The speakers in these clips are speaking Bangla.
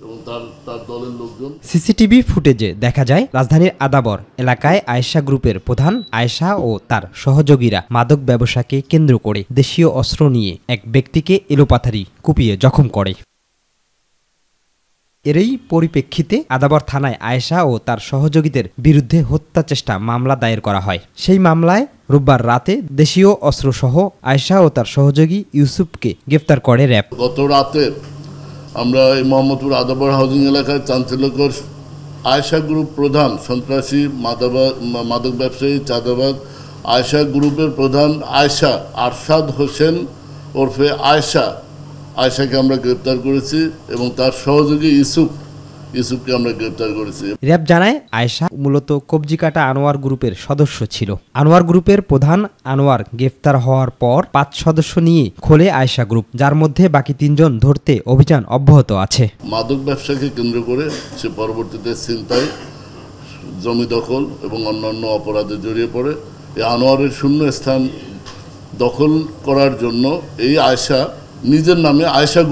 এবং তার দলের লোকজন। সিসিটিভি ফুটেজে দেখা যায় রাজধানীর আদাবর এলাকায় আয়েশা গ্রুপের প্রধান আয়েশা ও তার সহযোগীরা মাদক ব্যবসাকে কেন্দ্র করে দেশীয় অস্ত্র নিয়ে এক ব্যক্তিকে এলোপাথারি কুপিয়ে জখম করে। এরই পরিপ্রেক্ষিতে আদাবর থানায় আয়েশা ও তার সহযোগীদের বিরুদ্ধে হত্যা চেষ্টা মামলা দায়ের করা হয়। সেই মামলায় রোববার রাতে দেশীয় অস্ত্রসহ আয়েশা ও তার সহযোগী ইউসুফকে গ্রেফতার করে র্যাব। গত রাতে আমরা এই মোহাম্মদপুর আদাবর হাউজিং এলাকায় চাঞ্চল্যকর আয়েশা গ্রুপ প্রধান সন্ত্রাসী মাদক ব্যবসায়ী চাঁদাবাজ আয়েশা গ্রুপের প্রধান আয়েশা আরশাদ হোসেন ওরফে আয়েশাকে আমরা গ্রেপ্তার করেছি এবং তার সহযোগী ইউসুফকে আমরা গ্রেপ্তার করেছি। র্যাব জানায় আয়েশা মূলত কবজিকাটা আনোয়ার গ্রুপের সদস্য ছিল। আনোয়ার গ্রুপের প্রধান আনোয়ার গ্রেফতার হওয়ার পর 5 সদস্য নিয়ে খোলে আয়েশা গ্রুপ, যার মধ্যে বাকি 3 জন ধরতে অভিযান অব্যাহত আছে। মাদক ব্যবসাকে কেন্দ্র করে সে পরবর্তীতে ছিনতাই, জমি দখল এবং অন্যান্য অপরাধে জড়িয়ে পড়ে। এই আনোয়ারের শূন্য স্থান দখল করার জন্য এই আয়েশা নিজের নামে আয়েশা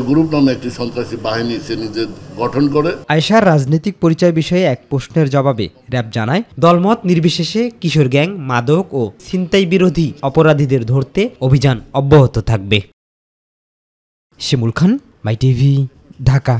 গ্রুপ নামে একটি সন্ত্রাসী বাহিনী সে নিজে গঠন করে। আয়েশার রাজনৈতিক পরিচয় বিষয়ে এক প্রশ্নের জবাবে র্যাব জানায়, দলমত নির্বিশেষে কিশোর গ্যাং, মাদক ও ছিনতাই বিরোধী অপরাধীদের ধরতে অভিযান অব্যাহত থাকবে। শিমুল খান, মাই টিভি, ঢাকা।